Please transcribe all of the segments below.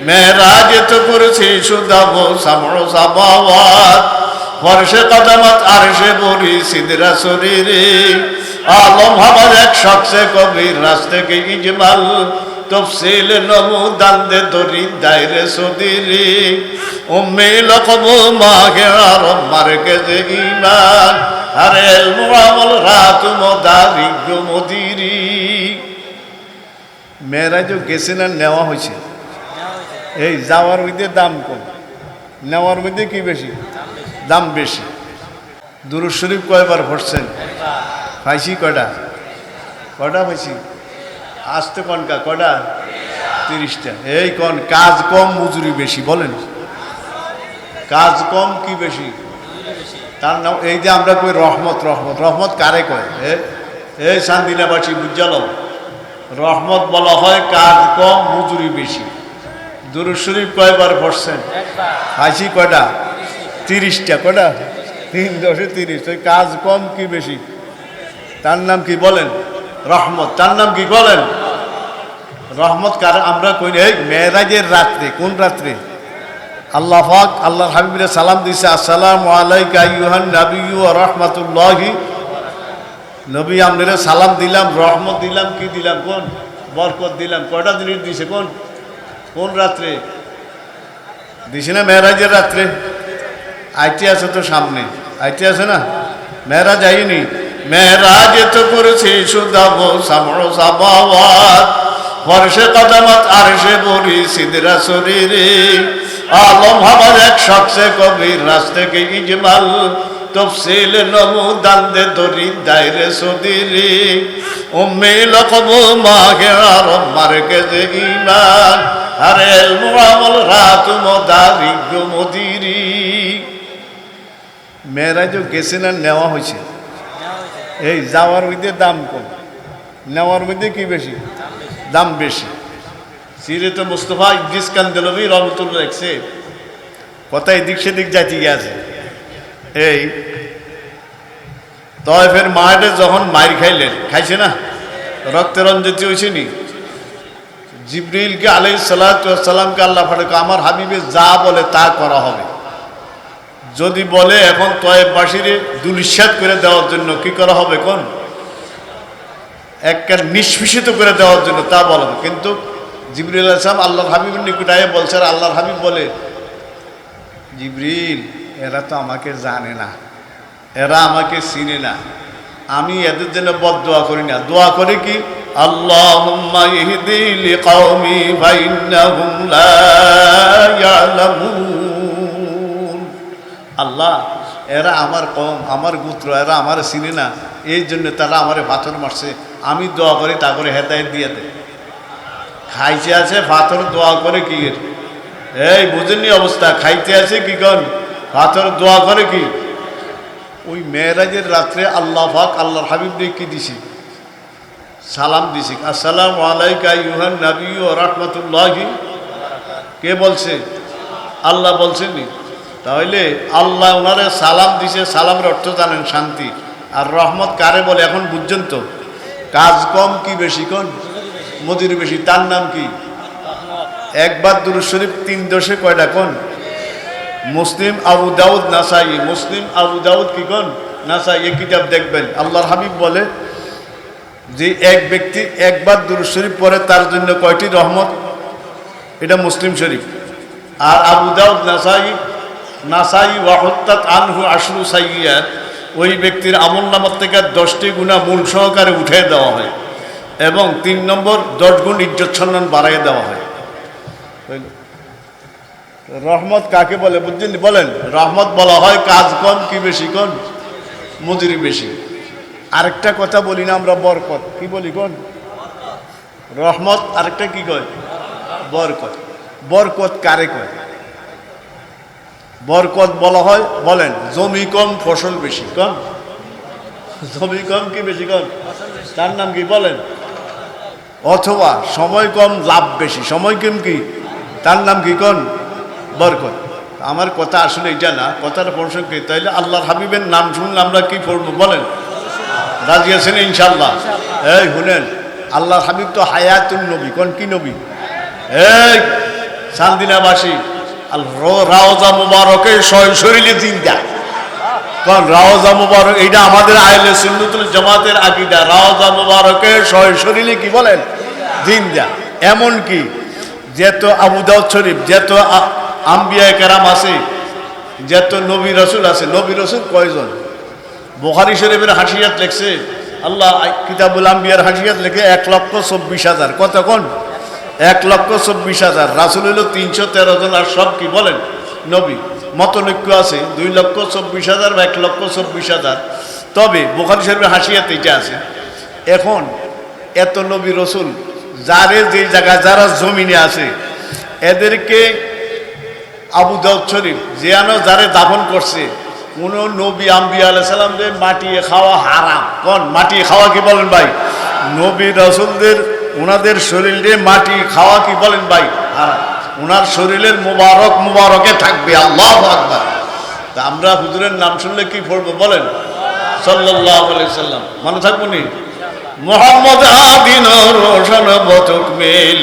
মেরাজে তো করেছি সুদাব সামর সাবাওয়াত ফরশে কদমত আরশে বরি সিদরা শরীরে আলম হাবাজ এক শখসে কবির রাস্তে কে ইজমাল তফসিল নমুদান দে দরি দায়রে সদিরি উম্মে লকব মাগে আরব মারকেজে ঈমান আরে ইলম আমল রাত মুদারিক মুদিরি মেরাজ গেছেন আর নেওয়া হয়েছে এই যাওয়ার মধ্যে দাম কম নেওয়ার মধ্যে কি বেশি দাম বেশি দুরূদ শরীফ কয়বার পড়ছেন পাইছি কয়টা পাইছি আসতে কনকা কয়টা 30টা এই কোন কাজ কম মজুরি বেশি বলেন কাজ কম কি বেশি তার নাম এই যে আমরা কই রহমত রহমত রহমত কারে কয় এই শান্তিনাবাসী বুঝাল রহমত বলা হয় কাজ কম মজুরি বেশি দুরূদ শরীফ কয়বার পড়ছেন পাইছি কয়টা 30টা কয়টা 3 10 30 ওই কাজ কম কি বেশি তার নাম কি বলেন রহমত তার নাম কি বলেন রহমত কার আমরা কই এই মেরাজের রাত্রে কোন রাত্রে আল্লাহ পাক আল্লাহর হাবিবের সালাম দিয়েছে আসসালামু আলাইকা আইয়ুহান নাবিয়্যু ওয়া রাহমাতুল্লাহি নবী আমরা সালাম দিলাম রহমত দিলাম কি দিলাম কোন বরকত দিলাম কয়টা জিনিস দিছে কোন রাত্রে দিছে না মেরাজের রাত্রে আইতে আছে তো সামনে আইতে আছে না মেরাজ আইনি মেরাজে তো করেছি সুদাব সামর সাবাওয়াত ফরশে কদমত আরশে বরি সিদরা শরীরে আলম হাবাজ এক শখসে কবির রাস্তে কে ইজমাল তফসিল নমুদান দে দরি দায়রে সদিরি উম্মে লকব মাগে আরব মারকেজে ঈমান আরে ইলম আমল রাত মুদারিক মুদিরি মেরাজ গেছেন আর নেওয়া হয়েছে এই যাওয়ার মধ্যে দাম কম নেওয়ার মধ্যে কি বেশি দাম বেশি সিরাতে মুস্তাফা ইদ্রিস কান্দেলভি রহমতুল্লাহ লেখছে কথা এদিক সেদিক যাইতে গিয়েছে এই তয়েফের মাঠে যখন মাইর খাইছে না রক্তে রঞ্জিত হয়েছে নি জিবরিলকে আলাইহিস সালাতু ওয়াস সালামকে আল্লাহ ফাড়াকে আমার হাবিবে যা বলে তা করা হবে যদি বলে এখন তয়েফবাসীরে দুলিশাত করে দেওয়ার জন্য কি করা হবে কোন একটা নিষ্পিষিত করে দেওয়ার জন্য তা বলেন কিন্তু জিবরিল আলাইহিস সালাম আল্লাহর হাবিবের নিকট আয়ে বলছে আল্লাহর হাবিব বলে জিবরিল এরা তো আমাকে জানে না এরা আমাকে চিনে না আমি এদের জন্য বদদোয়া করি না দোয়া করে কি আল্লাহুম্মা ইহদি লিকাওমি ফাইন্নাহুম লা ইয়ালামুন আল্লাহ এরা আমার কম আমার গোত্র এরা আমার চিনে না এই জন্য তারা আমারে পাথর মারছে আমি দোয়া করি তা করে হেদায়েত দিয়ে দেয় খাইতে আছে পাথর দোয়া করে কি এই বুঝেননি অবস্থা খাইতে আছে কি কন পাথর দোয়া করে কি ওই মেরাজের রাত্রে আল্লাহ পাক আল্লাহর হাবিবকে কি দিছি সালাম দিছি আসসালামু আলাইকা আইয়ুহান নাবিয়্যু ওয়া রাহমাতুল্লাহি কে বলছে আল্লাহ বলছেন নি তাহলে আল্লাহ ওনারে সালাম দিছে সালামের অর্থ জানেন শান্তি আর রহমত কারে বলে এখন বুঝছেন তো কাজ কম কি বেশি কোন মজুরি বেশি তার নাম কি একবার দুরূদ শরীফ 3 দশে কয়টা কোন মুসলিম আবু দাউদ নাসাই মুসলিম আবু দাউদ কি কোন নাসাই এই কিতাব দেখবেন আল্লাহর হাবিব বলে যে এক ব্যক্তি একবার দুরূদ শরীফ পড়ে তার জন্য কয়টি রহমত এটা মুসলিম শরীফ আর আবু দাউদ নাসাই ওয়াহুত্তাত আনহু আশরু সাইয়্যাত ওই ব্যক্তির আমলনামা থেকে 10টি গুনাহ মূল সহকারে উঠিয়ে দেওয়া হয় এবং 3 নম্বর 10 গুণ ইজ্জত সম্মান বাড়াইয়ে দেওয়া হয় রহমত কাকে বলে বুঝছেন বলেন রহমত বলা হয় কাজ কম কি বেশি কোন মজুরি বেশি আরেকটা কথা বলি না আমরা বরকত কি বলি কোন রহমত আরেকটা কি কয় বরকত বরকত কারে কয় বরকত বলা হয় বলেন জমি কম ফসল বেশি কম জমি কম কি বেশি কম তার নাম কি বলেন অথবা সময় কম লাভ বেশি সময় কম কি তার নাম কি কোন বরকত আমার কথা আসলে এটা না কথাটা প্রশ্ন কি তাইলে আল্লাহর হাবিবের নাম শুনলে আমরা কি পড়বো বলেন রাজি আছেন ইনশাআল্লাহ এই শুনেন আল্লাহর হাবিব তো হায়াতুন নবী কোন কি নবী এই চান্দিনাবাসী আর রাওজা মুবারকে শরীরে জিন্দা। কারণ রাওজা মুবারক এইটা আমাদের আহলে সুন্নাতুল জামাতের আকীদা, রাওজা মুবারকে শরীরে কি বলেন জিন্দা। এমন কি যত আবু দাউদ শরীফ, যত আম্বিয়া কেরাম আছে, যত নবী রসুল আছে, নবী রসুল কয়জন? বুখারী শরীফের হাসিয়াত লেখছে, আল্লাহ কিতাবুল আম্বিয়ার হাসিয়াত লেখে 1,24,000। কতক্ষণ? 1,24,000। রাসূল হলো 313 জন, আর সব কি বলেন নবী। মতনৈক্য আছে 2,24,000 বা 1,24,000। তবে বুখারী শরীফের হাসিয়াত এটা আছে। এখন এত নবী রসুল যারে যে জায়গায় যারা জমিনে আছে, এদেরকে আবু দাউদ শরীফ যেন যারে দাফন করছে, কোন নবী আম্বিয়া আলাইহিস সালামদের মাটিয়ে খাওয়া হারাম। কোন মাটি খাওয়া কি বলেন ভাই? নবী রাসূলদের ওনাদের শরীরে মাটি খাওয়া কি বলেন ভাই হারাম। ওনার শরীরের মুবারকে থাকবে আল্লাহু আকবার। তা আমরা হুজুরের নাম শুনলে কি পড়বো বলেন? সাল্লাল্লাহু আলাইহি সাল্লাম। মনে থাকবো নি? মুহাম্মদ আদিন রোশন বতক মেল,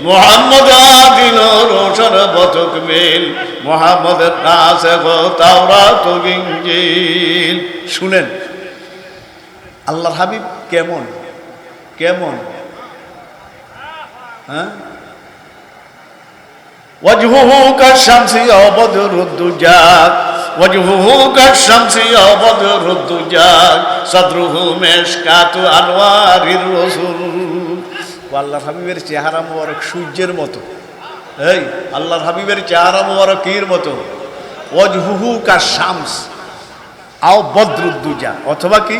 মুহাম্মদ আদিন রোশন বতক মেল, মুহাম্মদ নাসিখ তাওরাত ও ইনজিল। শুনেন আল্লাহর হাবিব কেমন কেমন, হ্যাঁ? ওয়াজহুহু কাশ-শামসি ওয়া বদরুদ-দুজা, ওয়াজহুহু কাশ-শামসি ওয়া বদরুদ-দুজা, সাদরুহু মিশকাতু আনওয়ারির রাসূল। আল্লাহর হাবিবের চেহারা মোবারক সূর্যের মতো। এই আল্লাহর হাবিবের চেহারা মোবারক কির মতো? ওয়াজহুহু কাশ-শামস আও বদরুদ-দুজা, অথবা কি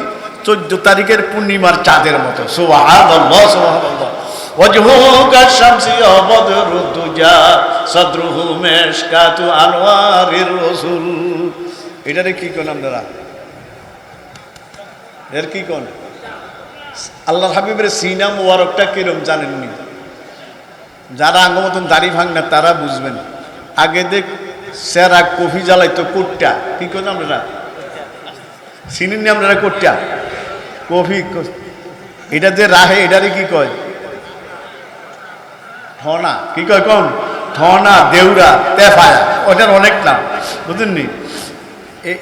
14 তারিখের পূর্ণিমার চাঁদের মতো। সুবহানাল্লাহ সুবহানাল্লাহ। ওয়াজহুহু কাশ-শামসি ওয়া বদরুদ-দুজা, সাদরুহু মিশকাতু আনওয়ারির রাসূল। এটারে কি কোন আপনারা? এর কি কোন? আল্লাহর হাবিবের সিনা মুবারকটা কিরম জানেননি? যারা আঙ্গ মতন দাড়ি ভাঙনা তারা বুঝবেন। আগে দেখ সেরা কফি জ্বালাইতো কোটটা, কি কোন আপনারা চিনেননি? আপনারা কোটটা কফি, এটা যে রাহে এটারে কি কয়? ঠনা। কি কয় কোন? ঠনা, দেউরা, তেফায়া, ওটার অনেক নাম, বুঝলেননি?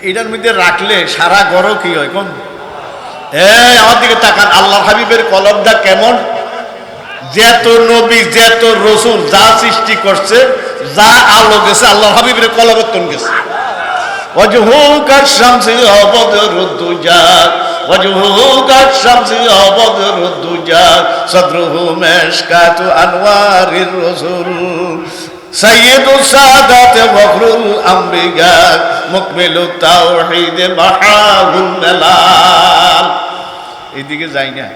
এটার মধ্যে রাখলে সারা গড়ও কি হয় কোন? এই আমার দিকে তাকান, আল্লাহর হাবিবের কলমটা কেমন? যত নবী যত রসুল যা সৃষ্টি করছে, যা আলো গেছে, আল্লাহর হাবিবের কলবর্তন গেছে। ওয়াজহুহু কাশ-শামসি ওয়া বদরুদ-দুজা, ওয়াজহুহু কাশ-শামসি ওয়া বদরুদ-দুজা, সাদরুহু মিশকাতু আনওয়ারির রাসূল, সাইয়্যিদুস সাদাত ফখরুল আমবিয়া, মুকমিলুত তাওহীদ বাহাউল জালাল। এইদিকে যাই না,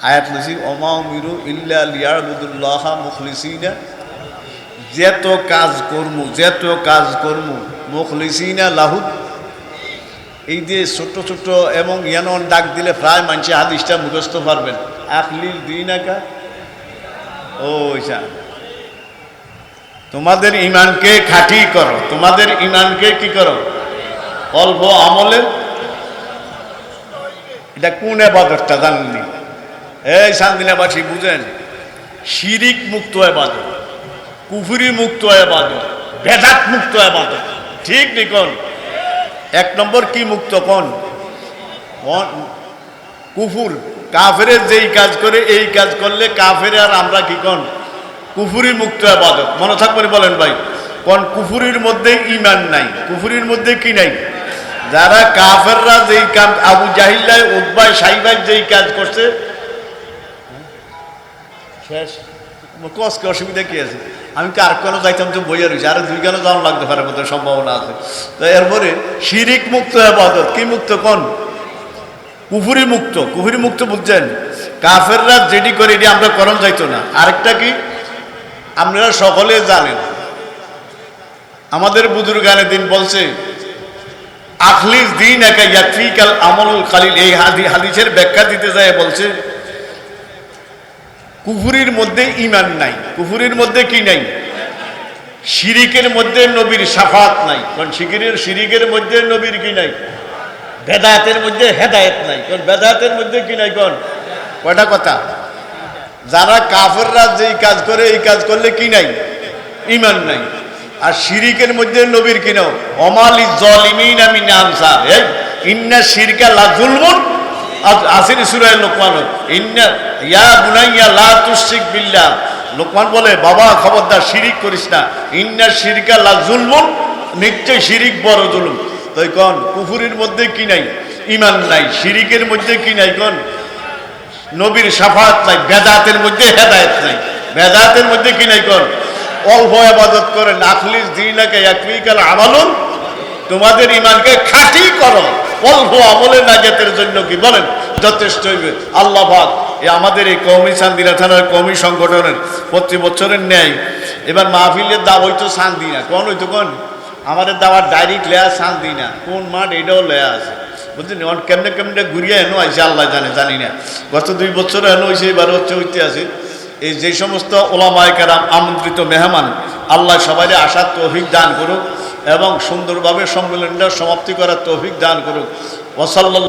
আয়াত লইছি ওমা উমিরু ইল্লা লিয়াবুদুল্লাহা মুখলিসিনা। যত কাজ কর্মু মুখলিসিনা লাহু। এই যে ছোট্ট ছোট্ট এবং ইয়ানন ডাক দিলে প্রায় মানুষে হাদিসটা মুখস্থ পারবেন। আখলিল দীনাকা, ওইসা তোমাদের ইমানকে খাঁটি করো, তোমাদের ইমানকে কি করো? অল্প আমলে। এটা কোন ইবাদতটা জানেননি? এই চান্দিনাবাসী বুঝেন, শিরিক মুক্ত ইবাদত, কুফরি মুক্ত ইবাদত, বেদাত মুক্ত ইবাদত, ঠিক নি কোন? এক নম্বর কি মুক্ত কোন? কুফুর, কাফেরের যেই কাজ করে এই কাজ করলে কাফের, আর আমরা কি কোন? কুফুরি মুক্ত ইবাদত। মনে থাকবে বলেন ভাই কোন? কুফুরির মধ্যে ইমান নাই, কুফুরির মধ্যে কি নাই? যারা কাফেররা যেই কাজ, আবু জাহিল্লাহ উতবাহ সাইবাহ যেই কাজ করছে, শেষ কসকে অসুবিধা কি আছে? আমি কি আর কোনো যাইতাম তো বইয়া রয়েছে, আরো 2 গানও যাওয়া লাগতে পারে বোধ সম্ভাবনা আছে। তো এরপরে শিরিক মুক্ত ইবাদত, কি মুক্ত কোন? কুফুরি মুক্ত। কুফুরি মুক্ত বুঝছেন? কাফেররা যেটি করে এটি আমরা করণ যাইতো না। আরেকটা কি আপনারা সকলে জানেন, আমাদের বুজুর্গানে দিন বলছে আখলিস দিন একা ইয়াকফিকাল আমল কালিল। এই হাদিসের ব্যাখ্যা দিতে যায় বলছে কুফুরির মধ্যে ইমান নাই, কুফুরির মধ্যে কি নাই? শিরিকের মধ্যে নবীর শাফাত নাই। কারণ শিরিকের মধ্যে নবীর কি নাই? বেদায়েতের মধ্যে হেদায়েত নাই। কারণ বেদায়েতের মধ্যে কি নাই? কোন কয়টা কথা? যারা কাফেররা যেই কাজ করে এই কাজ করলে কি নাই? ইমান নাই। আর শিরিকের মধ্যে নবীর কিনো অমালি জলিমিন আমি আনসার, এই ইন্না শিরকা লা যুলমুন, আসির সূরা লোকমান, ইন্না ইয়া বুনাইয়া লা তুশরিক বিল্লাহ, লোকমান বলে বাবা খবরদার শিরিক করিস না, ইন্না শিরকা লা যুলমুন, নিশ্চয় শিরিক বড় জুলুম। তাই কোন কুফুরির মধ্যে কি নাই? ইমান নাই। শিরিকের মধ্যে কি নাই? কোন নবীর শাফাত নাই। বেদাতের মধ্যে হেদায়েত নাই। বেদাতের মধ্যে কি নাই? কোন অল্প ইবাদত করেন, আখলিস দীনাকে ইয়াকফিকাল আমালুন, তোমাদের ইমানকে খাঁটি করো, অল্প আমলে নাজাতের জন্য কি বলেন যথেষ্ট হইবে। আল্লাহ পাক আমাদের এই কওমি চান্দিনা থানার কওমি সংগঠনের প্রতি বছরের ন্যায় এবার মাহফিলের দাওয়া হইতো শান্তি না, কোন হইতো কোন আমাদের দাওয়ার ডাইরেক্ট লেয়া শান্তি না, কোন মাঠ এটাও লেয়া আছে বুঝছেন। কেমনে কেমনে ঘুরিয়ে এনো আইসে আল্লাহ জানে, জানি না। গত 2 বছর এনো হয়েছে, এবার হইতে আছে। এই যে সমস্ত ওলামায়ে কেরাম আমন্ত্রিত মেহমান, আল্লাহ সবাই আসার তৌফিক দান করুক এবং সুন্দরভাবে সম্মেলনটা সমাপ্তি করার তৌফিক দান করুক। ওয়াসাল্লাল্লাহু